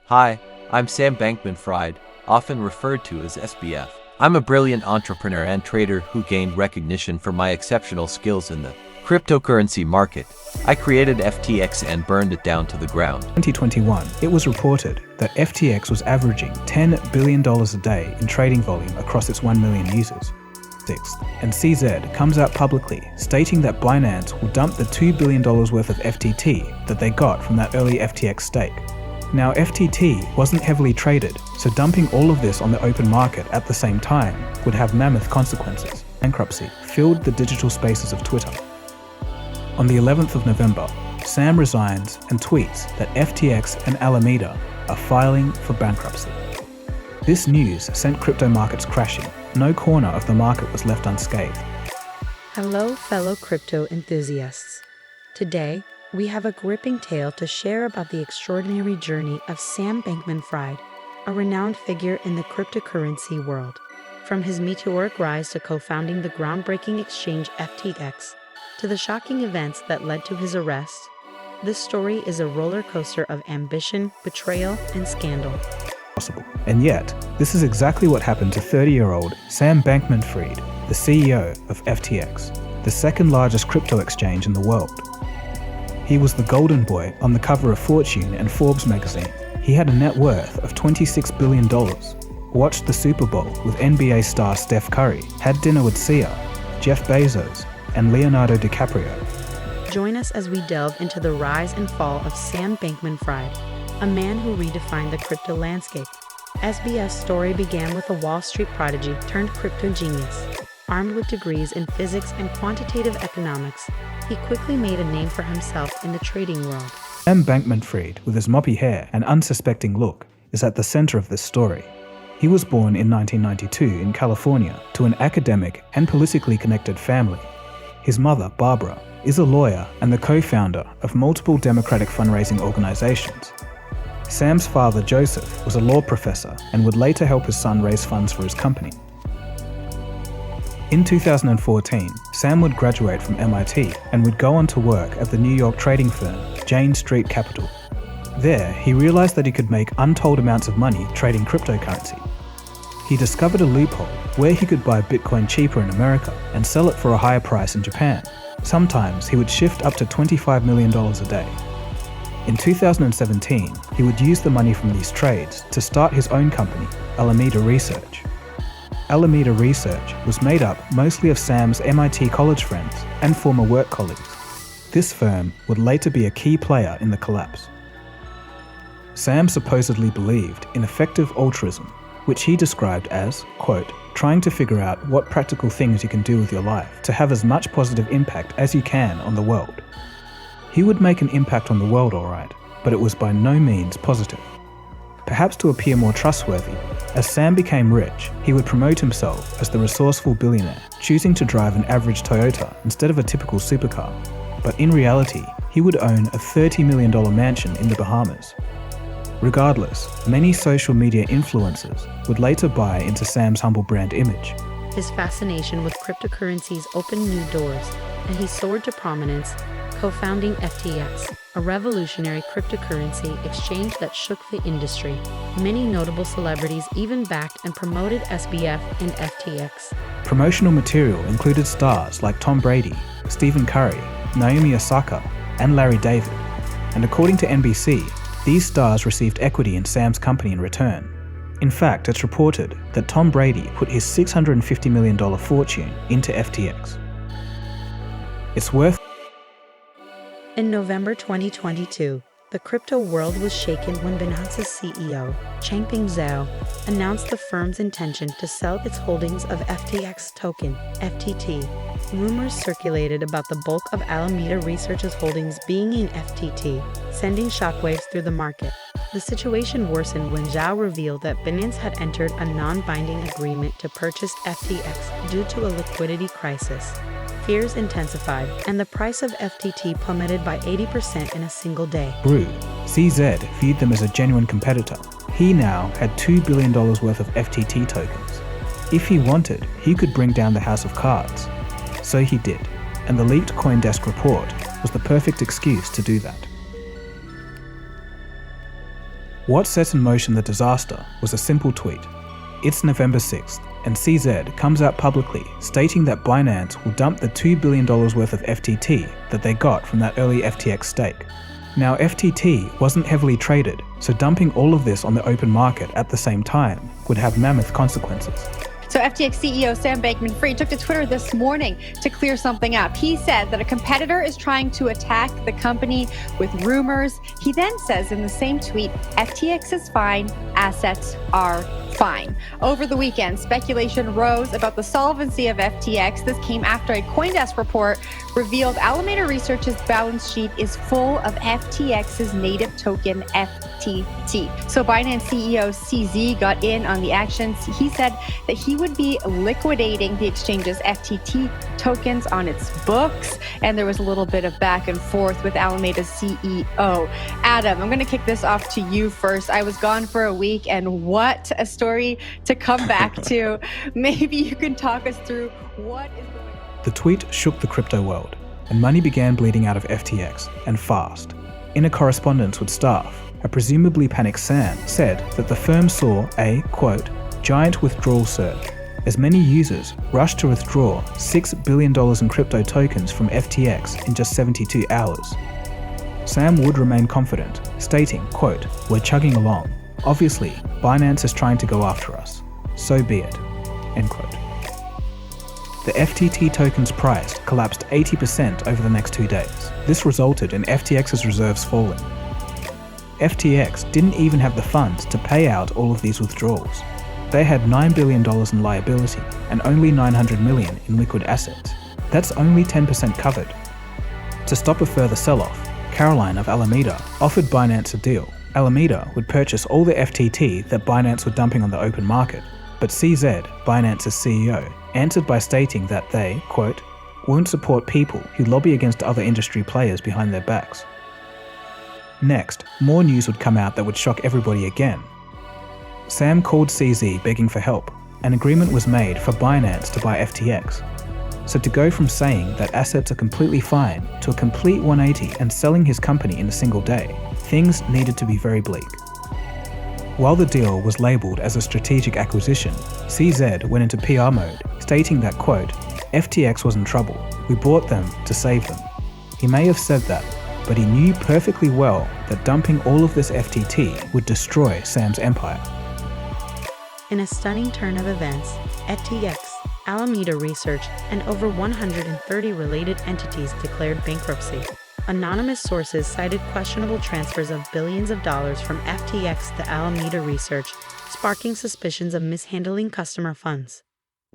Hi, I'm Sam Bankman-Fried, often referred to as SBF. I'm a brilliant entrepreneur and trader who gained recognition for my exceptional skills in the cryptocurrency market. I created FTX and burned it down to the ground. 2021, it was reported that FTX was averaging $10 billion a day in trading volume across its 1 million users. And CZ comes out publicly stating that Binance will dump the $2 billion worth of FTT that they got from that early FTX stake. Now, FTT wasn't heavily traded, so dumping all of this on the open market at the same time would have mammoth consequences. Bankruptcy filled the digital spaces of Twitter. On the 11th of November, Sam resigns and tweets that FTX and Alameda are filing for bankruptcy. This news sent crypto markets crashing. No corner of the market was left unscathed. Hello, fellow crypto enthusiasts. Today, we have a gripping tale to share about the extraordinary journey of Sam Bankman-Fried, a renowned figure in the cryptocurrency world. From his meteoric rise to co-founding the groundbreaking exchange FTX, to the shocking events that led to his arrest, this story is a roller coaster of ambition, betrayal, and scandal. And yet, this is exactly what happened to 30-year-old Sam Bankman-Fried, the CEO of FTX, the second largest crypto exchange in the world. He was the golden boy on the cover of Fortune and Forbes magazine. He had a net worth of $26 billion, watched the Super Bowl with NBA star Steph Curry, had dinner with Sia, Jeff Bezos, and Leonardo DiCaprio. Join us as we delve into the rise and fall of Sam Bankman-Fried, a man who redefined the crypto landscape. SBF's story began with a Wall Street prodigy turned crypto genius. Armed with degrees in physics and quantitative economics, he quickly made a name for himself in the trading world. Sam Bankman-Fried, with his moppy hair and unsuspecting look, is at the center of this story. He was born in 1992 in California to an academic and politically connected family. His mother, Barbara, is a lawyer and the co-founder of multiple Democratic fundraising organizations. Sam's father, Joseph, was a law professor and would later help his son raise funds for his company. In 2014, Sam would graduate from MIT and would go on to work at the New York trading firm Jane Street Capital. There, he realized that he could make untold amounts of money trading cryptocurrency. He discovered a loophole where he could buy Bitcoin cheaper in America and sell it for a higher price in Japan. Sometimes he would shift up to $25 million a day. In 2017, he would use the money from these trades to start his own company, Alameda Research. Alameda Research was made up mostly of Sam's MIT college friends and former work colleagues. This firm would later be a key player in the collapse. Sam supposedly believed in effective altruism, which he described as, quote, trying to figure out what practical things you can do with your life to have as much positive impact as you can on the world. He would make an impact on the world, all right, but it was by no means positive. Perhaps to appear more trustworthy, as Sam became rich, he would promote himself as the resourceful billionaire, choosing to drive an average Toyota instead of a typical supercar. But in reality, he would own a $30 million mansion in the Bahamas. Regardless, many social media influencers would later buy into Sam's humble brand image. His fascination with cryptocurrencies opened new doors, and he soared to prominence, co-founding FTX, a revolutionary cryptocurrency exchange that shook the industry. Many notable celebrities even backed and promoted SBF and FTX. Promotional material included stars like Tom Brady, Stephen Curry, Naomi Osaka, and Larry David. And according to NBC, these stars received equity in Sam's company in return. In fact, it's reported that Tom Brady put his $650 million fortune into FTX. It's worth. In November 2022, the crypto world was shaken when Binance's CEO, Changpeng Zhao, announced the firm's intention to sell its holdings of FTX token, FTT. Rumors circulated about the bulk of Alameda Research's holdings being in FTT, sending shockwaves through the market. The situation worsened when Zhao revealed that Binance had entered a non-binding agreement to purchase FTX due to a liquidity crisis. Fears intensified, and the price of FTT plummeted by 80% in a single day. Grew. CZ viewed them as a genuine competitor. He now had $2 billion worth of FTT tokens. If he wanted, he could bring down the house of cards. So he did, and the leaked CoinDesk report was the perfect excuse to do that. What set in motion the disaster was a simple tweet. It's November 6th, and CZ comes out publicly stating that Binance will dump the $2 billion worth of FTT that they got from that early FTX stake. Now, FTT wasn't heavily traded, so dumping all of this on the open market at the same time would have mammoth consequences. So FTX CEO Sam Bankman-Fried took to Twitter this morning to clear something up. He said that a competitor is trying to attack the company with rumors. He then says in the same tweet, FTX is fine, assets are fine. Over the weekend, speculation rose about the solvency of FTX. This came after a CoinDesk report revealed Alameda Research's balance sheet is full of FTX's native token, FTT. So Binance CEO CZ got in on the action. He said that he would be liquidating the exchange's FTT tokens on its books. And there was a little bit of back and forth with Alameda's CEO. Adam, I'm going to kick this off to you first. I was gone for a week, and what a story to come back to. Maybe you can talk us through what is going on. The tweet shook the crypto world, and money began bleeding out of FTX, and fast. In a correspondence with staff, a presumably panicked Sam said that the firm saw a, quote, giant withdrawal surge, as many users rushed to withdraw $6 billion in crypto tokens from FTX in just 72 hours. Sam would remain confident, stating, quote, we're chugging along. Obviously, Binance is trying to go after us. So be it, end quote. The FTT token's price collapsed 80% over the next 2 days. This resulted in FTX's reserves falling. FTX didn't even have the funds to pay out all of these withdrawals. They had $9 billion in liability and only $900 million in liquid assets. That's only 10% covered. To stop a further sell-off, Caroline of Alameda offered Binance a deal. Alameda would purchase all the FTT that Binance were dumping on the open market, but CZ, Binance's CEO, answered by stating that they, quote, won't support people who lobby against other industry players behind their backs. Next, more news would come out that would shock everybody again. Sam called CZ begging for help. An agreement was made for Binance to buy FTX. So to go from saying that assets are completely fine to a complete 180 and selling his company in a single day, things needed to be very bleak. While the deal was labeled as a strategic acquisition, CZ went into PR mode, stating that, quote, FTX was in trouble. We bought them to save them. He may have said that, but he knew perfectly well that dumping all of this FTT would destroy Sam's empire. In a stunning turn of events, FTX, Alameda Research, and over 130 related entities declared bankruptcy. Anonymous sources cited questionable transfers of billions of dollars from FTX to Alameda Research, sparking suspicions of mishandling customer funds.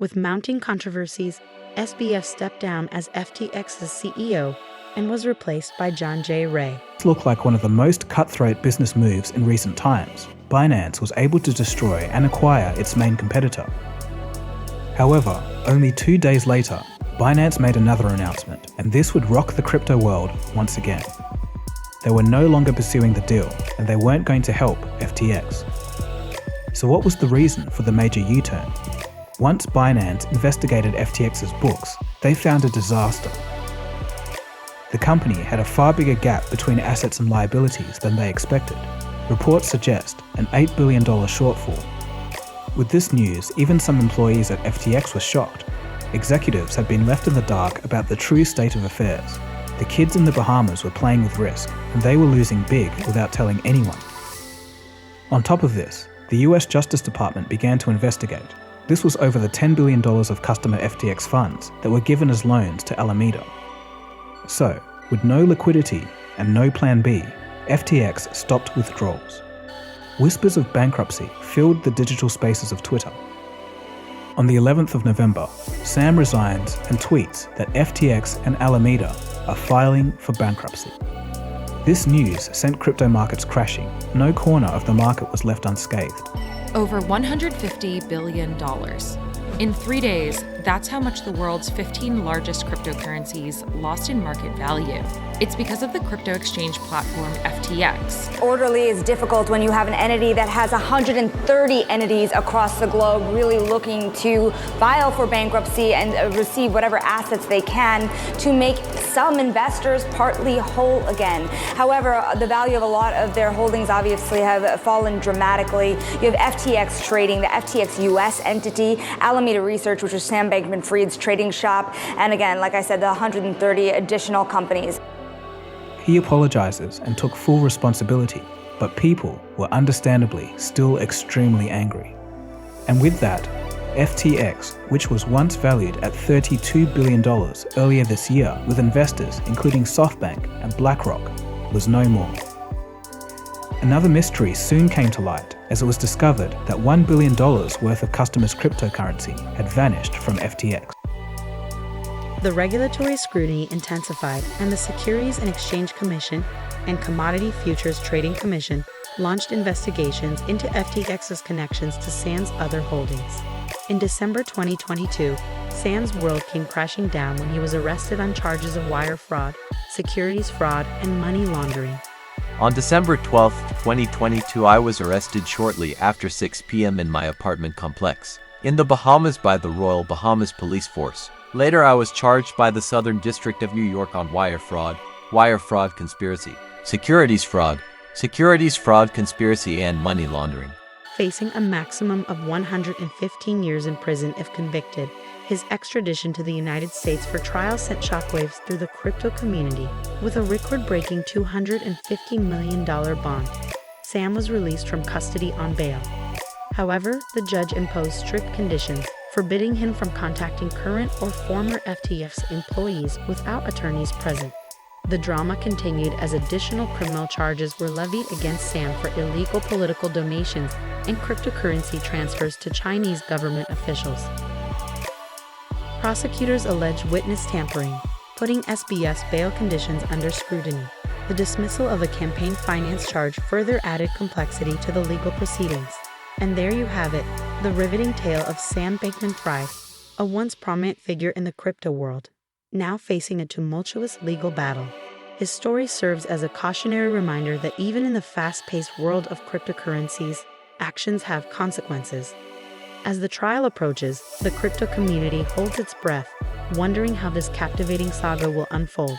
With mounting controversies, SBF stepped down as FTX's CEO and was replaced by John J. Ray. This looked like one of the most cutthroat business moves in recent times. Binance was able to destroy and acquire its main competitor. However, only 2 days later, Binance made another announcement, and this would rock the crypto world once again. They were no longer pursuing the deal, and they weren't going to help FTX. So what was the reason for the major U-turn? Once Binance investigated FTX's books, they found a disaster. The company had a far bigger gap between assets and liabilities than they expected. Reports suggest an $8 billion shortfall. With this news, even some employees at FTX were shocked. Executives had been left in the dark about the true state of affairs. The kids in the Bahamas were playing with risk, and they were losing big without telling anyone. On top of this, the US Justice Department began to investigate. This was over the $10 billion of customer FTX funds that were given as loans to Alameda. So, with no liquidity and no plan B, FTX stopped withdrawals. Whispers of bankruptcy filled the digital spaces of Twitter. On the 11th of November, Sam resigns and tweets that FTX and Alameda are filing for bankruptcy. This news sent crypto markets crashing. No corner of the market was left unscathed. Over $150 billion. In 3 days, That's how much the world's 15 largest cryptocurrencies lost in market value. It's because of the crypto exchange platform FTX. Orderly is difficult when you have an entity that has 130 entities across the globe really looking to file for bankruptcy and receive whatever assets they can to make some investors partly whole again. However, the value of a lot of their holdings obviously have fallen dramatically. You have FTX Trading, the FTX US entity, Alameda Research, which is Sam Bankman-Fried's trading shop, and again, like I said, the 130 additional companies. He apologizes and took full responsibility, but people were understandably still extremely angry. And with that, FTX, which was once valued at $32 billion earlier this year with investors including SoftBank and BlackRock, was no more. Another mystery soon came to light as it was discovered that $1 billion worth of customers' cryptocurrency had vanished from FTX. The regulatory scrutiny intensified, and the Securities and Exchange Commission and Commodity Futures Trading Commission launched investigations into FTX's connections to Sam's other holdings. In December 2022, Sam's world came crashing down when he was arrested on charges of wire fraud, securities fraud, and money laundering. On December 12, 2022, I was arrested shortly after 6 p.m. in my apartment complex in the Bahamas by the Royal Bahamas Police Force. Later, I was charged by the Southern District of New York on wire fraud conspiracy, securities fraud conspiracy, and money laundering. Facing a maximum of 115 years in prison if convicted, his extradition to the United States for trial sent shockwaves through the crypto community. With a record-breaking $250 million bond, Sam was released from custody on bail. However, the judge imposed strict conditions, forbidding him from contacting current or former FTX employees without attorneys present. The drama continued as additional criminal charges were levied against Sam for illegal political donations and cryptocurrency transfers to Chinese government officials. Prosecutors allege witness tampering, putting SBF's bail conditions under scrutiny. The dismissal of the campaign finance charge further added complexity to the legal proceedings. And there you have it, the riveting tale of Sam Bankman-Fried, a once prominent figure in the crypto world, now facing a tumultuous legal battle. His story serves as a cautionary reminder that even in the fast-paced world of cryptocurrencies, actions have consequences. As the trial approaches, the crypto community holds its breath, wondering how this captivating saga will unfold.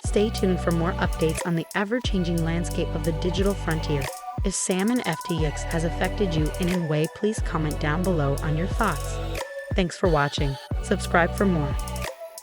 Stay tuned for more updates on the ever-changing landscape of the digital frontier. If Sam and FTX has affected you in any way, please comment down below on your thoughts. Thanks for watching. Subscribe for more.